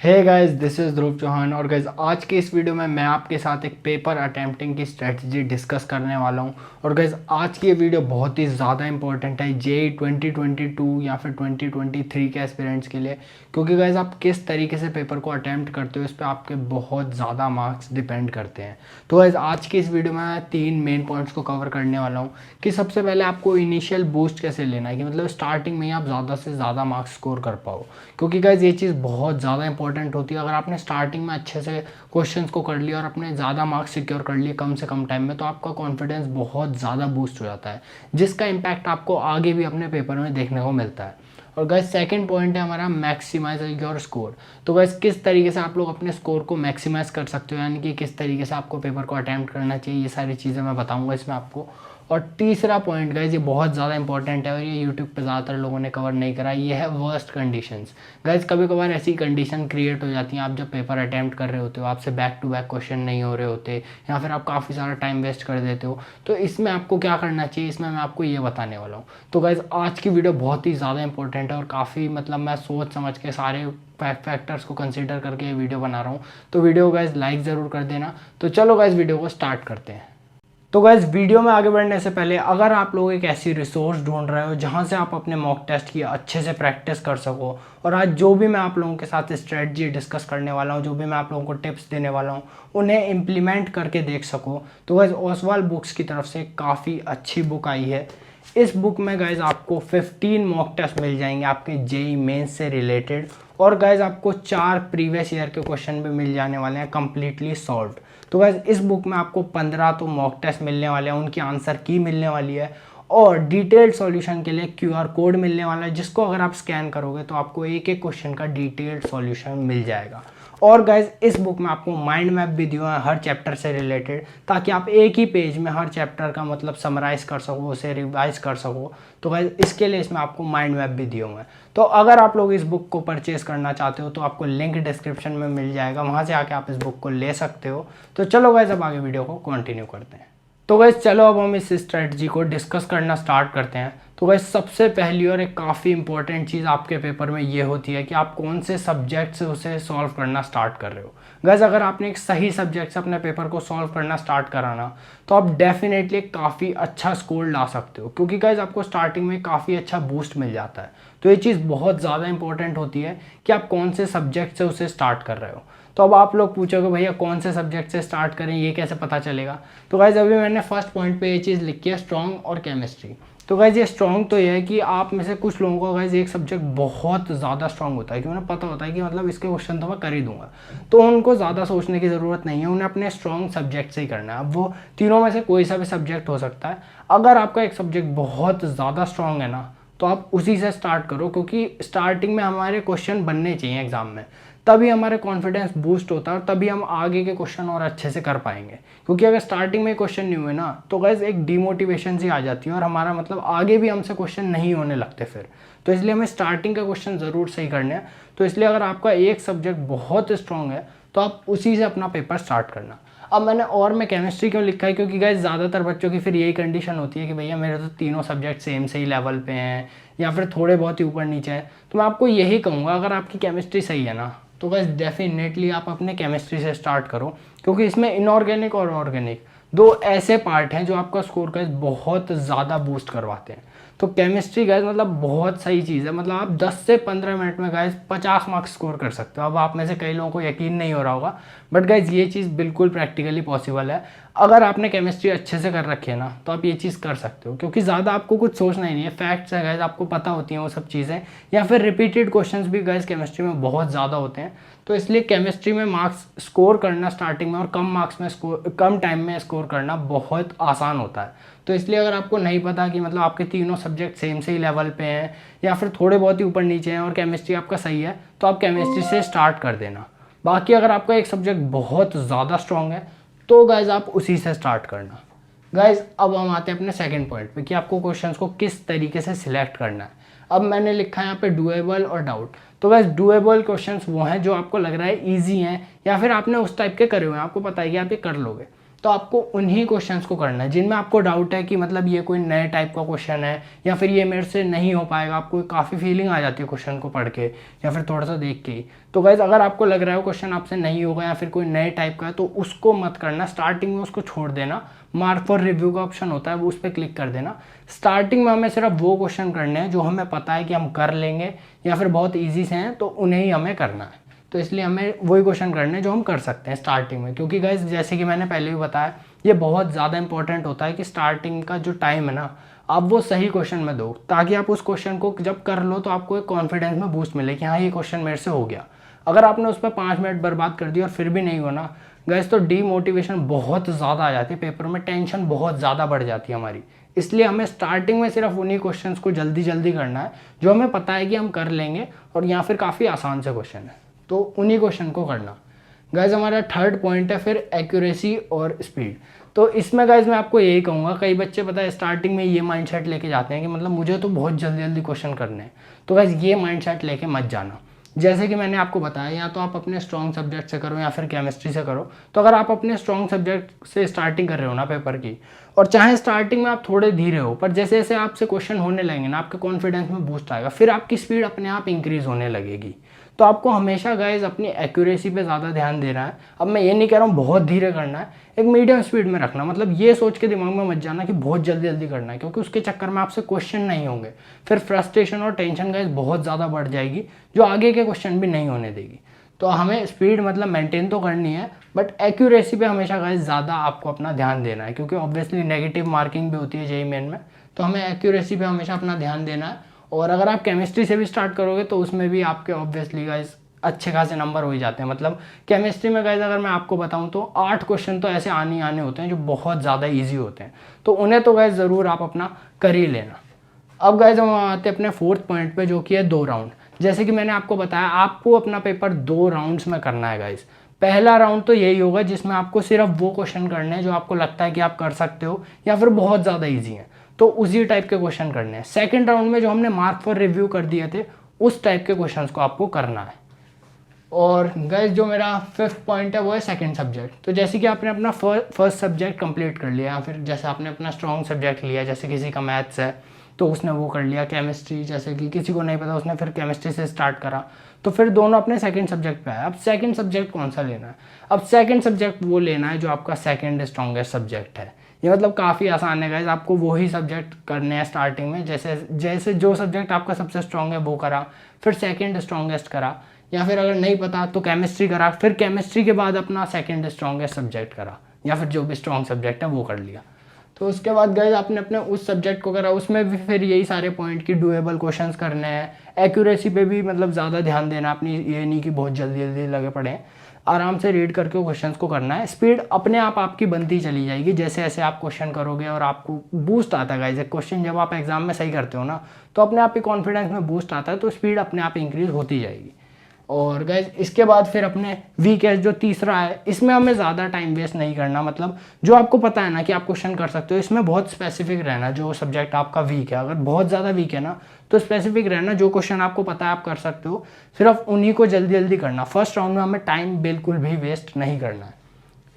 Hey guys, this is ध्रुव चौहान। और guys, आज के इस वीडियो में मैं आपके साथ एक पेपर अटेम्प्टिंग की स्ट्रेटजी डिस्कस करने वाला हूं। और गाइस, आज की ये वीडियो बहुत ही ज़्यादा इंपॉर्टेंट है जेईई 2022 या फिर 2023 के एस्पिरेंट्स के लिए, क्योंकि गाइस आप किस तरीके से पेपर को अटैम्प्ट करते हो इस पर आपके बहुत ज़्यादा मार्क्स डिपेंड करते हैं। तो गाइस, आज की इस वीडियो में मैं 3 मेन पॉइंट्स को कवर करने वाला हूँ कि सबसे पहले आपको इनिशियल बूस्ट कैसे लेना है, कि मतलब स्टार्टिंग में ही आप ज़्यादा से ज़्यादा मार्क्स स्कोर कर पाओ, क्योंकि गाइस ये चीज़ बहुत ज़्यादा इंपॉर्टेंट होती है। अगर आपने स्टार्टिंग में अच्छे से क्वेश्चंस को कर लिया और अपने ज़्यादा मार्क्स सिक्योर कर लिए कम से कम टाइम में, तो आपका कॉन्फिडेंस बहुत ज़्यादा बूस्ट हो जाता है, जिसका इम्पैक्ट आपको आगे भी अपने पेपर में देखने को मिलता है। और गाइस, सेकंड पॉइंट है हमारा मैक्सिमाइज योर स्कोर। तो गाइस, किस तरीके से आप लोग अपने स्कोर को मैक्सिमाइज कर सकते हो, यानी कि किस तरीके से आपको पेपर को अटैम्प्ट करना चाहिए, ये सारी चीज़ें मैं बताऊंगा इसमें आपको। और तीसरा पॉइंट गाइज, ये बहुत ज़्यादा इंपॉर्टेंट है और ये यूट्यूब पे ज़्यादातर लोगों ने कवर नहीं करा, ये है वर्स्ट कंडीशंस। गाइज, कभी कभार ऐसी कंडीशन क्रिएट हो जाती हैं, आप जब पेपर अटैम्प्ट कर रहे होते हो, आपसे बैक टू बैक क्वेश्चन नहीं हो रहे होते, या फिर आप काफ़ी सारा टाइम वेस्ट कर देते हो, तो इसमें आपको क्या करना चाहिए, इसमें मैं आपको ये बताने वाला हूँ। तो गाइज, आज की वीडियो बहुत ही ज़्यादा इंपॉर्टेंट है और काफ़ी मतलब मैं सोच समझ के सारे फैक्टर्स को कंसिडर करके ये वीडियो बना रहा हूँ। तो वीडियो गाइज लाइक ज़रूर कर देना। तो चलो गाइज, वीडियो को स्टार्ट करते हैं। तो गाइस, वीडियो में आगे बढ़ने से पहले अगर आप लोग एक ऐसी रिसोर्स ढूंढ रहे हो जहां से आप अपने मॉक टेस्ट की अच्छे से प्रैक्टिस कर सको, और आज जो भी मैं आप लोगों के साथ स्ट्रेटजी डिस्कस करने वाला हूं, जो भी मैं आप लोगों को टिप्स देने वाला हूं, उन्हें इम्प्लीमेंट करके देख सको, तो गाइस ओसवाल बुक्स की तरफ से काफ़ी अच्छी बुक आई है। इस बुक में गाइज आपको 15 मॉक टेस्ट मिल जाएंगे आपके जेईई मेंस से रिलेटेड, और गाइज आपको 4 प्रीवियस ईयर के क्वेश्चन भी मिल जाने वाले हैं कम्प्लीटली सॉल्व्ड। तो गाइज, इस बुक में आपको 15 तो मॉक टेस्ट मिलने वाले हैं, उनकी आंसर की मिलने वाली है, और डिटेल्ड सॉल्यूशन के लिए क्यूआर कोड मिलने वाला है, जिसको अगर आप स्कैन करोगे तो आपको एक एक क्वेश्चन का डिटेल्ड सॉल्यूशन मिल जाएगा। और गाइज, इस बुक में आपको माइंड मैप भी दिया है हर चैप्टर से रिलेटेड, ताकि आप एक ही पेज में हर चैप्टर का मतलब समराइज कर सको, उसे रिवाइज कर सको। तो गाइज, इसके लिए इसमें आपको माइंड मैप भी दिए हुए हैं। तो अगर आप लोग इस बुक को परचेज करना चाहते हो तो आपको लिंक डिस्क्रिप्शन में मिल जाएगा, वहाँ से आके आप इस बुक को ले सकते हो। तो चलो गाइज, अब आगे वीडियो को कंटिन्यू करते हैं। तो गाइज, चलो अब हम इस स्ट्रेटजी को डिस्कस करना स्टार्ट करते हैं। तो गाइज, सबसे पहली और एक काफ़ी इंपॉर्टेंट चीज़ आपके पेपर में ये होती है कि आप कौन से सब्जेक्ट से उसे सॉल्व करना स्टार्ट कर रहे हो। गाइज, अगर आपने एक सही सब्जेक्ट से अपने पेपर को सॉल्व करना स्टार्ट करा ना, तो आप डेफिनेटली काफ़ी अच्छा स्कोर ला सकते हो, क्योंकि गाइज आपको स्टार्टिंग में काफ़ी अच्छा बूस्ट मिल जाता है। तो ये चीज़ बहुत ज़्यादा इंपॉर्टेंट होती है कि आप कौन से सब्जेक्ट से उसे स्टार्ट कर रहे हो। तो अब आप लोग पूछोगे भैया कौन से सब्जेक्ट से स्टार्ट करें, ये कैसे पता चलेगा। तो गाइज, अभी मैंने फर्स्ट पॉइंट पे ये चीज़ लिखी है, स्ट्रॉन्ग और केमिस्ट्री। तो गाइज, ये स्ट्रॉन्ग तो ये है कि आप में से कुछ लोगों को गाइज एक सब्जेक्ट बहुत ज़्यादा स्ट्रॉन्ग होता है, कि उन्हें पता होता है कि मतलब इसके क्वेश्चन तो मैं कर ही दूंगा, तो उनको ज़्यादा सोचने की ज़रूरत नहीं है, उन्हें अपने स्ट्रॉन्ग सब्जेक्ट से ही करना है। अब वो तीनों में से कोई सा भी सब्जेक्ट हो सकता है। अगर आपका एक सब्जेक्ट बहुत ज़्यादा स्ट्रॉन्ग है ना, तो आप उसी से स्टार्ट करो, क्योंकि स्टार्टिंग में हमारे क्वेश्चन बनने चाहिए एग्जाम में, तभी हमारे कॉन्फिडेंस बूस्ट होता है और तभी हम आगे के क्वेश्चन और अच्छे से कर पाएंगे। क्योंकि अगर स्टार्टिंग में क्वेश्चन नहीं हुए ना, तो गाइस एक डिमोटिवेशन सी आ जाती है और हमारा मतलब आगे भी हमसे क्वेश्चन नहीं होने लगते फिर। तो इसलिए हमें स्टार्टिंग का क्वेश्चन ज़रूर सही करने हैं। तो इसलिए अगर आपका एक सब्जेक्ट बहुत स्ट्रॉन्ग है तो आप उसी से अपना पेपर स्टार्ट करना। अब मैंने और में केमिस्ट्री क्यों लिखा है, क्योंकि गाइस ज़्यादातर बच्चों की फिर यही कंडीशन होती है कि भैया मेरे तो तीनों सब्जेक्ट सेम से ही लेवल पे हैं, या फिर थोड़े बहुत ही ऊपर नीचे हैं। तो मैं आपको यही कहूँगा, अगर आपकी केमिस्ट्री सही है ना, तो गाइस डेफिनेटली आप अपने केमिस्ट्री से स्टार्ट करो, क्योंकि इसमें इनऑर्गेनिक और ऑर्गेनिक दो ऐसे पार्ट हैं जो आपका स्कोर गाइस बहुत ज़्यादा बूस्ट करवाते हैं। तो केमिस्ट्री गाइस मतलब बहुत सही चीज़ है, मतलब आप 10 से 15 मिनट में गाइस 50 मार्क्स स्कोर कर सकते हो। अब आप में से कई लोगों को यकीन नहीं हो रहा होगा, बट गाइस ये चीज़ बिल्कुल प्रैक्टिकली पॉसिबल है। अगर आपने केमिस्ट्री अच्छे से कर रखी है ना, तो आप ये चीज़ कर सकते हो, क्योंकि ज़्यादा आपको कुछ सोचना ही नहीं है, फैक्ट्स है गाइस, आपको पता होती हैं वो सब चीज़ें, या फिर रिपीटेड क्वेश्चंस भी गाइस केमिस्ट्री में बहुत ज़्यादा होते हैं। तो इसलिए केमिस्ट्री में मार्क्स स्कोर करना स्टार्टिंग में और कम मार्क्स में कम टाइम में स्कोर करना बहुत आसान होता है। तो इसलिए अगर आपको नहीं पता कि मतलब आपके तीनों सब्जेक्ट सेम से ही लेवल पे हैं, या फिर थोड़े बहुत ही ऊपर नीचे हैं, और केमिस्ट्री आपका सही है, तो आप केमिस्ट्री से स्टार्ट कर देना। बाकी अगर आपका एक सब्जेक्ट बहुत ज़्यादा स्ट्रॉन्ग है, तो गाइज आप उसी से स्टार्ट करना। गाइज, अब हम आते हैं अपने सेकंड पॉइंट पे कि आपको क्वेश्चंस को किस तरीके से सिलेक्ट करना है। अब मैंने लिखा है यहाँ पे डुएबल और डाउट। तो गाइज, डुएबल क्वेश्चंस वो हैं जो आपको लग रहा है ईजी हैं, या फिर आपने उस टाइप के करे हुए हैं, आपको पता है कि आप ये कर लोगे। तो आपको उन्हीं क्वेश्चंस को करना है जिनमें आपको डाउट है कि मतलब ये कोई नए टाइप का क्वेश्चन है या फिर ये मेरे से नहीं हो पाएगा। आपको काफ़ी फीलिंग आ जाती है क्वेश्चन को पढ़ के या फिर थोड़ा सा देख के ही। तो गाइज अगर आपको लग रहा है क्वेश्चन आपसे नहीं होगा या फिर कोई नए टाइप का है तो उसको मत करना, स्टार्टिंग में उसको छोड़ देना। मार्क फॉर रिव्यू का ऑप्शन होता है, वो उस पर क्लिक कर देना। स्टार्टिंग में हमें सिर्फ वो क्वेश्चन करने हैं जो हमें पता है कि हम कर लेंगे या फिर बहुत ईजी से हैं, तो उन्हें ही हमें करना है। तो इसलिए हमें वही क्वेश्चन करने हैं जो हम कर सकते हैं स्टार्टिंग में, क्योंकि गाइज जैसे कि मैंने पहले भी बताया ये बहुत ज़्यादा इंपॉर्टेंट होता है कि स्टार्टिंग का जो टाइम है ना आप वो सही क्वेश्चन में दो, ताकि आप उस क्वेश्चन को जब कर लो तो आपको एक कॉन्फिडेंस में बूस्ट मिले कि हाँ ये क्वेश्चन मेरे से हो गया। अगर आपने उस पर 5 मिनट बर्बाद कर दिया और फिर भी नहीं हुआ ना गाइज, तो डीमोटिवेशन बहुत ज़्यादा आ जाती है, पेपर में टेंशन बहुत ज़्यादा बढ़ जाती है हमारी। इसलिए हमें स्टार्टिंग में सिर्फ उन्हीं क्वेश्चंस को जल्दी जल्दी करना है जो हमें पता है कि हम कर लेंगे और या फिर काफ़ी आसान से क्वेश्चन है, तो उन्हीं क्वेश्चन को करना। गाइज हमारा थर्ड पॉइंट है फिर एक्यूरेसी और स्पीड। तो इसमें गाइज मैं आपको यही कहूँगा, कई बच्चे पता है स्टार्टिंग में ये माइंडसेट लेके जाते हैं कि मतलब मुझे तो बहुत जल्दी जल्दी क्वेश्चन करने हैं। तो गाइज ये माइंडसेट लेके मत जाना। जैसे कि मैंने आपको बताया, या तो आप अपने स्ट्रॉन्ग सब्जेक्ट से करो या फिर केमिस्ट्री से करो। तो अगर आप अपने स्ट्रॉन्ग सब्जेक्ट से स्टार्टिंग कर रहे हो ना पेपर की, और चाहे स्टार्टिंग में आप थोड़े धीरे हो, पर जैसे जैसे आपसे क्वेश्चन होने लगेंगे ना आपके कॉन्फिडेंस में बूस्ट आएगा, फिर आपकी स्पीड अपने आप इंक्रीज होने लगेगी। तो आपको हमेशा गाइज अपनी एक्यूरेसी पे ज़्यादा ध्यान देना है। अब मैं ये नहीं कह रहा हूँ बहुत धीरे करना है, एक मीडियम स्पीड में रखना। मतलब ये सोच के दिमाग में मत जाना कि बहुत जल्दी जल्दी करना है, क्योंकि उसके चक्कर में आपसे क्वेश्चन नहीं होंगे, फिर फ्रस्ट्रेशन और टेंशन गाइज बहुत ज़्यादा बढ़ जाएगी जो आगे के क्वेश्चन भी नहीं होने देगी। तो हमें स्पीड मतलब मेंटेन तो करनी है, बट एक्यूरेसी पे हमेशा गाइज ज़्यादा आपको अपना ध्यान देना है, क्योंकि ऑब्वियसली नेगेटिव मार्किंग भी होती है जेईई मेन में। तो हमें एक्यूरेसी पे हमेशा अपना ध्यान देना है। और अगर आप केमिस्ट्री से भी स्टार्ट करोगे तो उसमें भी आपके ऑब्वियसली गाइज अच्छे खासे नंबर हो ही जाते हैं। मतलब केमिस्ट्री में गाइज अगर मैं आपको बताऊं तो 8 क्वेश्चन तो ऐसे आने ही आने होते हैं जो बहुत ज़्यादा इजी होते हैं, तो उन्हें तो गाइज ज़रूर आप अपना कर ही लेना। अब गाइज हम आते हैं अपने फोर्थ पॉइंट पे, जो कि है 2 राउंड। जैसे कि मैंने आपको बताया आपको अपना पेपर 2 राउंड्स में करना है गाइज। पहला राउंड तो यही होगा जिसमें आपको सिर्फ वो क्वेश्चन करने हैं जो आपको लगता है कि आप कर सकते हो या फिर बहुत ज़्यादा ईजी हैं, तो उसी टाइप के क्वेश्चन करने हैं। सेकेंड राउंड में जो हमने मार्क फॉर रिव्यू कर दिए थे उस टाइप के क्वेश्चन को आपको करना है। और गाइज जो मेरा 5th पॉइंट है वो है सेकंड सब्जेक्ट। तो जैसे कि आपने अपना फर्स्ट सब्जेक्ट कंप्लीट कर लिया, या फिर जैसे आपने अपना स्ट्रॉन्ग सब्जेक्ट लिया, जैसे किसी का मैथ्स है तो उसने वो कर लिया, केमिस्ट्री जैसे कि किसी को नहीं पता उसने फिर केमिस्ट्री से स्टार्ट करा, तो फिर दोनों अपने सेकंड सब्जेक्ट पे आए। अब सेकंड सब्जेक्ट कौन सा लेना है? अब सेकंड सब्जेक्ट वो लेना है जो आपका सेकंड स्ट्रॉन्गेस्ट सब्जेक्ट है। ये मतलब काफ़ी आसान है गाइज, आपको वही सब्जेक्ट करने हैं स्टार्टिंग में। जैसे जैसे जो सब्जेक्ट आपका सबसे स्ट्रॉन्ग है वो करा, फिर सेकंड स्ट्रॉन्गेस्ट करा, या फिर अगर नहीं पता तो केमिस्ट्री करा, फिर केमिस्ट्री के बाद अपना सेकंड स्ट्रॉन्गेस्ट सब्जेक्ट करा, या फिर जो भी स्ट्रॉन्ग सब्जेक्ट है वो कर लिया। तो उसके बाद गाइज आपने अपने उस सब्जेक्ट को करा, उसमें भी फिर यही सारे पॉइंट की डुएबल क्वेश्चंस करने हैं। एक्यूरेसी पे भी मतलब ज़्यादा ध्यान देना अपनी, ये नहीं कि बहुत जल्दी जल्दी लगे पड़े, आराम से रीड करके क्वेश्चंस को करना है। स्पीड अपने आप आपकी बनती चली जाएगी जैसे जैसे आप क्वेश्चन करोगे और आपको बूस्ट आता है गाइज। क्वेश्चन जब आप एग्जाम में सही करते हो ना तो अपने आप ही कॉन्फिडेंस में बूस्ट आता है, तो स्पीड अपने आप इंक्रीज होती जाएगी। और गाइज इसके बाद फिर अपने वीकेस्ट जो तीसरा है, इसमें हमें ज़्यादा टाइम वेस्ट नहीं करना। मतलब जो आपको पता है ना कि आप क्वेश्चन कर सकते हो, इसमें बहुत स्पेसिफिक रहना। जो सब्जेक्ट आपका वीक है, अगर बहुत ज़्यादा वीक है ना तो स्पेसिफिक रहना, जो क्वेश्चन आपको पता है आप कर सकते हो, सिर्फ उन्हीं को जल्दी जल्दी करना। फर्स्ट राउंड में हमें टाइम बिल्कुल भी वेस्ट नहीं करना है।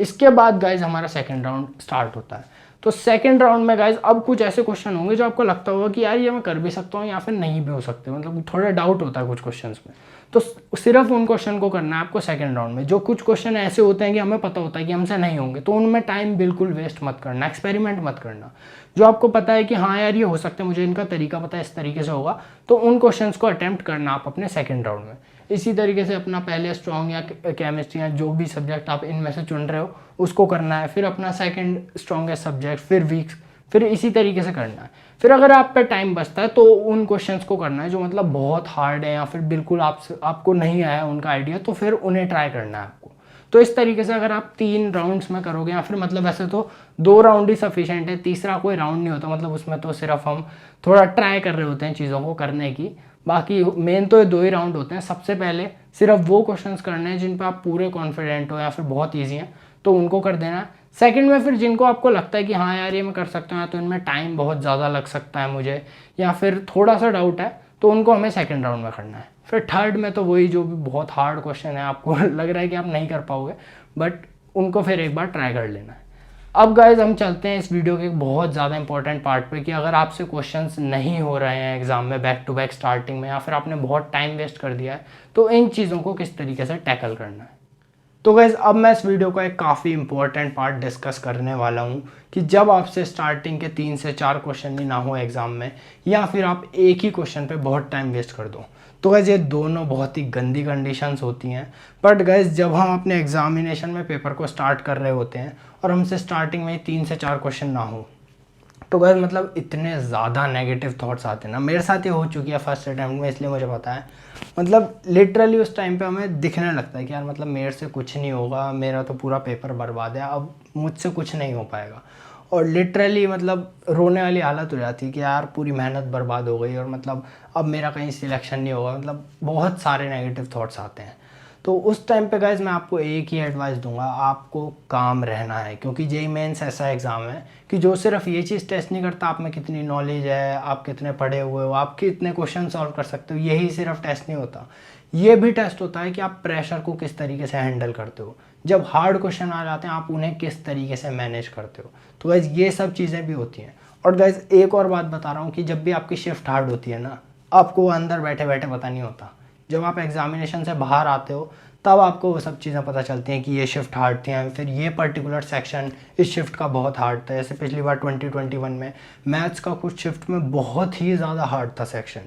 इसके बाद गाइज हमारा सेकेंड राउंड स्टार्ट होता है। तो सेकंड राउंड में गाइज अब कुछ ऐसे क्वेश्चन होंगे जो आपको लगता होगा कि यार ये मैं कर भी सकता हूँ या फिर नहीं भी हो सकते, मतलब थोड़ा डाउट होता है कुछ क्वेश्चंस में। तो सिर्फ उन क्वेश्चन को करना है आपको सेकंड राउंड में। जो कुछ क्वेश्चन ऐसे होते हैं कि हमें पता होता है कि हमसे नहीं होंगे, तो उनमें टाइम बिल्कुल वेस्ट मत करना, एक्सपेरिमेंट मत करना। जो आपको पता है कि हाँ यार ये हो सकता है, मुझे इनका तरीका पता है, इस तरीके से होगा, तो उन क्वेश्चन को अटेम्प्ट करना आप अपने सेकेंड राउंड में। इसी तरीके से अपना पहले स्ट्रॉन्ग या केमिस्ट्री या जो भी सब्जेक्ट आप इनमें से चुन रहे हो उसको करना है, फिर अपना सेकंड स्ट्रॉन्गेस्ट सब्जेक्ट, फिर वीक, फिर इसी तरीके से करना है। फिर अगर आप पे टाइम बचता है तो उन क्वेश्चंस को करना है जो मतलब बहुत हार्ड है या फिर बिल्कुल आपको नहीं आया उनका आइडिया, तो फिर उन्हें ट्राई करना है आपको। तो इस तरीके से अगर आप 3 राउंड्स में करोगे, या फिर मतलब वैसे तो 2 राउंड ही सफिशिएंट है, तीसरा कोई राउंड नहीं होता, मतलब उसमें तो सिर्फ हम थोड़ा ट्राई कर रहे होते हैं चीज़ों को करने की। बाकी मेन तो ये 2 ही राउंड होते हैं। सबसे पहले सिर्फ वो क्वेश्चंस करने हैं जिन पर आप पूरे कॉन्फिडेंट हो या फिर बहुत ईजी हैं, तो उनको कर देना है। सेकंड में फिर जिनको आपको लगता है कि हाँ यार ये मैं कर सकता हूँ, तो इनमें टाइम बहुत ज़्यादा लग सकता है मुझे, या फिर थोड़ा सा डाउट है, तो उनको हमें सेकंड राउंड में करना है। फिर थर्ड में तो वही जो भी बहुत हार्ड क्वेश्चन है, आपको लग रहा है कि आप नहीं कर पाओगे, बट उनको फिर एक बार ट्राई कर लेना है। अब गाइज हम चलते हैं इस वीडियो के बहुत ज़्यादा इंपॉर्टेंट पार्ट पे कि अगर आपसे क्वेश्चंस नहीं हो रहे हैं एग्जाम में बैक टू बैक स्टार्टिंग में, या फिर आपने बहुत टाइम वेस्ट कर दिया है, तो इन चीज़ों को किस तरीके से टैकल करना है। तो गाइज अब मैं इस वीडियो का एक काफ़ी इंपॉर्टेंट पार्ट डिस्कस करने वाला हूँ कि जब आपसे स्टार्टिंग के 3 से 4 क्वेश्चन ही ना हो एग्जाम में, या फिर आप एक ही क्वेश्चन पे बहुत टाइम वेस्ट कर दो, तो गाइज ये दोनों बहुत ही गंदी कंडीशंस होती हैं। बट गाइज जब हम अपने एग्जामिनेशन में पेपर को स्टार्ट कर रहे होते हैं और हमसे स्टार्टिंग में ही 3 से 4 क्वेश्चन ना हो, तो गाइज मतलब इतने ज़्यादा नेगेटिव थॉट्स आते हैं ना। मेरे साथ ये हो चुकी है फर्स्ट अटैम्प्ट में, इसलिए मुझे पता है। मतलब लिटरली उस टाइम पे हमें दिखने लगता है कि यार मतलब मेरे से कुछ नहीं होगा, मेरा तो पूरा पेपर बर्बाद है, अब मुझसे कुछ नहीं हो पाएगा। और लिटरली मतलब रोने वाली हालत हो जाती है कि यार पूरी मेहनत बर्बाद हो गई और मतलब अब मेरा कहीं सिलेक्शन नहीं होगा। मतलब बहुत सारे नेगेटिव थॉट्स आते हैं। तो उस टाइम पे गाइज मैं आपको एक ही एडवाइस दूंगा, आपको काम रहना है। क्योंकि जेईई मेंस ऐसा एग्ज़ाम है कि जो सिर्फ ये चीज़ टेस्ट नहीं करता आप में कितनी नॉलेज है, आप कितने पढ़े हुए हो, आप कितने क्वेश्चन सॉल्व कर सकते हो, यही सिर्फ टेस्ट नहीं होता। ये भी टेस्ट होता है कि आप प्रेशर को किस तरीके से हैंडल करते हो, जब हार्ड क्वेश्चन आ जाते हैं आप उन्हें किस तरीके से मैनेज करते हो। तो गाइज ये सब चीज़ें भी होती हैं। और गाइज एक और बात बता रहा हूँ कि जब भी आपकी शिफ्ट हार्ड होती है ना, आपको अंदर बैठे बैठे पता नहीं होता। जब आप एग्जामिनेशन से बाहर आते हो तब आपको वो सब चीज़ें पता चलती हैं कि ये शिफ्ट हार्ड थी, फिर ये पर्टिकुलर सेक्शन इस शिफ्ट का बहुत हार्ड था। जैसे पिछली बार 2021 में मैथ्स का कुछ शिफ्ट में बहुत ही ज़्यादा हार्ड था सेक्शन।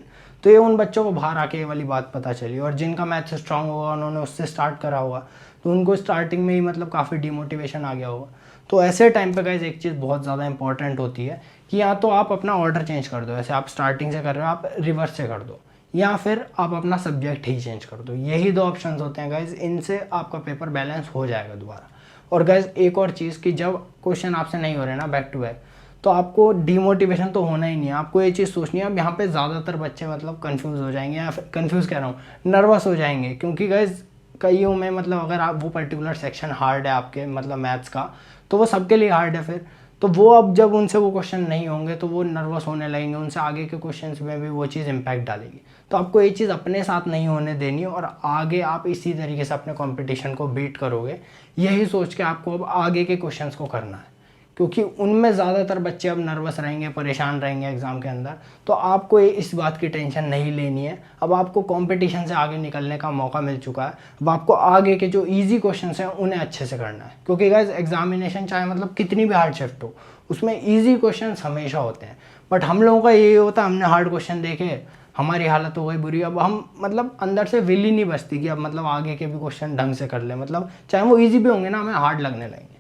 तो ये उन बच्चों को बाहर आके ये वाली बात पता चली, और जिनका मैथ्स स्ट्रांग होगा उन्होंने उससे स्टार्ट करा होगा, तो उनको स्टार्टिंग में ही मतलब काफ़ी डिमोटिवेशन आ गया होगा। तो ऐसे टाइम पे गाइस एक चीज़ बहुत ज़्यादा इंपॉर्टेंट होती है कि या तो आप अपना ऑर्डर चेंज कर दो, जैसे आप स्टार्टिंग से कर रहे हो आप रिवर्स से कर दो, या फिर आप अपना सब्जेक्ट ही चेंज कर दो। यही दो ऑप्शंस होते हैं गाइज, इनसे आपका पेपर बैलेंस हो जाएगा दोबारा। और गाइज एक और चीज़ कि जब क्वेश्चन आपसे नहीं हो रहे ना बैक टू बैक, तो आपको डिमोटिवेशन तो होना ही नहीं है। आपको ये चीज़ सोचनी है, अब यहाँ पे ज़्यादातर बच्चे मतलब कंफ्यूज हो जाएंगे, या फिर कंफ्यूज कह रहा हूँ, नर्वस हो जाएंगे। क्योंकि गाइज कईयों में मतलब अगर आप वो पर्टिकुलर सेक्शन हार्ड है आपके मतलब मैथ्स का, तो वो सबके लिए हार्ड है फिर। तो वो अब जब उनसे वो क्वेश्चन नहीं होंगे तो वो नर्वस होने लगेंगे, उनसे आगे के क्वेश्चंस में भी वो चीज़ इम्पैक्ट डालेगी। तो आपको ये चीज़ अपने साथ नहीं होने देनी है, और आगे आप इसी तरीके से अपने कंपटीशन को बीट करोगे, यही सोच के आपको अब आगे के क्वेश्चंस को करना है। क्योंकि उनमें ज़्यादातर बच्चे अब नर्वस रहेंगे, परेशान रहेंगे एग्ज़ाम के अंदर। तो आपको इस बात की टेंशन नहीं लेनी है। अब आपको कंपटीशन से आगे निकलने का मौका मिल चुका है। अब आपको आगे के जो इजी क्वेश्चंस हैं उन्हें अच्छे से करना है। क्योंकि गाइस एग्जामिनेशन चाहे मतलब कितनी भी हार्ड शिफ्ट हो, उसमें ईजी क्वेश्चंस हमेशा होते हैं। बट हम लोगों का यही होता है, हमने हार्ड क्वेश्चन देखे, हमारी हालत हो गई बुरी। अब हम मतलब अंदर से विल ही नहीं बचती कि अब मतलब आगे के भी क्वेश्चन ढंग से कर ले, मतलब चाहे वो ईजी भी होंगे ना, हमें हार्ड लगने लगेंगे।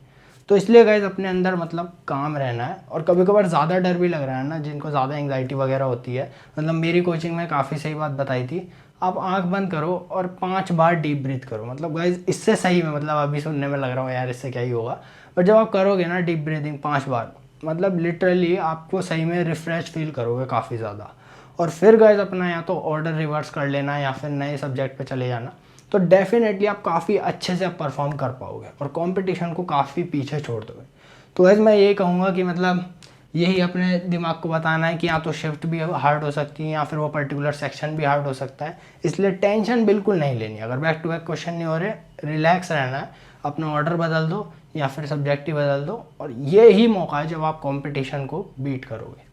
तो इसलिए गाइज अपने अंदर मतलब काम रहना है। और कभी कभार ज़्यादा डर भी लग रहा है ना, जिनको ज़्यादा एंग्जाइटी वगैरह होती है, मतलब मेरी कोचिंग में काफ़ी सही बात बताई थी, आप आंख बंद करो और 5 बार डीप ब्रीथ करो। मतलब गाइज इससे सही में मतलब अभी सुनने में लग रहा हो यार इससे क्या ही होगा, बट जब आप करोगे ना डीप ब्रीथिंग 5 बार, मतलब लिटरली आपको सही में रिफ्रेश फील करोगे काफ़ी ज़्यादा। और फिर गाइज अपना या तो ऑर्डर रिवर्स कर लेना या फिर नए सब्जेक्ट पे चले जाना, तो डेफिनेटली आप काफ़ी अच्छे से आप परफॉर्म कर पाओगे और कंपटीशन को काफ़ी पीछे छोड़ दोगे। तो गाइज मैं ये कहूँगा कि मतलब यही अपने दिमाग को बताना है कि या तो शिफ्ट भी हार्ड हो सकती है या फिर वो पर्टिकुलर सेक्शन भी हार्ड हो सकता है। इसलिए टेंशन बिल्कुल नहीं लेनी। अगर बैक टू बैक क्वेश्चन नहीं हो रहे, रिलैक्स रहना है, अपना ऑर्डर बदल दो या फिर सब्जेक्ट ही बदल दो, और ये ही मौका है जब आप कॉम्पिटिशन को बीट करोगे।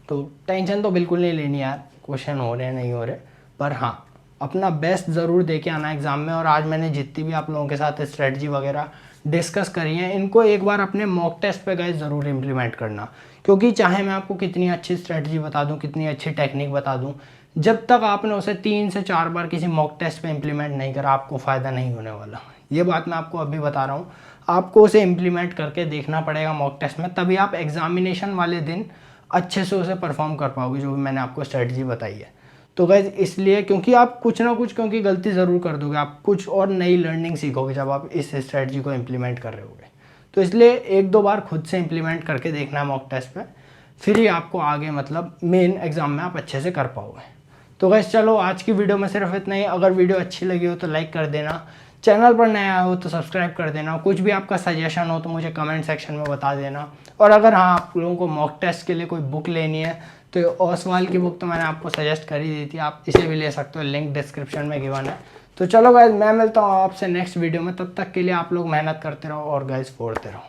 तो टेंशन तो बिल्कुल नहीं लेनी यार, क्वेश्चन हो रहे हैं नहीं हो रहे, पर हाँ अपना बेस्ट ज़रूर दे के आना एग्ज़ाम में। और आज मैंने जितनी भी आप लोगों के साथ स्ट्रेटजी वगैरह डिस्कस करी है, इनको एक बार अपने मॉक टेस्ट पे गाइस ज़रूर इम्प्लीमेंट करना। क्योंकि चाहे मैं आपको कितनी अच्छी स्ट्रेटजी बता दूं, कितनी अच्छी टेक्निक बता दूं, जब तक आपने उसे 3 से 4 बार किसी मॉक टेस्ट पे इम्प्लीमेंट नहीं करा, आपको फ़ायदा नहीं होने वाला। ये बात मैं आपको अभी बता रहा हूँ। आपको उसे इम्प्लीमेंट करके देखना पड़ेगा मॉक टेस्ट में, तभी आप एग्जामिनेशन वाले दिन अच्छे से उसे परफॉर्म कर पाओगे, जो भी मैंने आपको स्ट्रेटजी बताई है। तो गाइज इसलिए क्योंकि आप कुछ ना कुछ क्योंकि गलती ज़रूर कर दोगे, आप कुछ और नई लर्निंग सीखोगे जब आप इस स्ट्रेटजी को इम्प्लीमेंट कर रहे होगे। तो इसलिए 1-2 बार खुद से इम्प्लीमेंट करके देखना है मॉक टेस्ट पे, फिर ही आपको आगे मतलब मेन एग्जाम में आप अच्छे से कर पाओगे। तो गाइज चलो आज की वीडियो में सिर्फ इतना ही। अगर वीडियो अच्छी लगी हो तो लाइक कर देना, चैनल पर नया हो तो सब्सक्राइब कर देना, कुछ भी आपका सजेशन हो तो मुझे कमेंट सेक्शन में बता देना। और अगर हाँ आप लोगों को मॉक टेस्ट के लिए कोई बुक लेनी है तो ओसवाल की बुक तो मैंने आपको सजेस्ट कर ही दी थी, आप इसे भी ले सकते हो, लिंक डिस्क्रिप्शन में गिवन है। तो चलो गाइज मैं मिलता हूँ आपसे नेक्स्ट वीडियो में, तब तक के लिए आप लोग मेहनत करते रहो और गाइज फोड़ते रहो।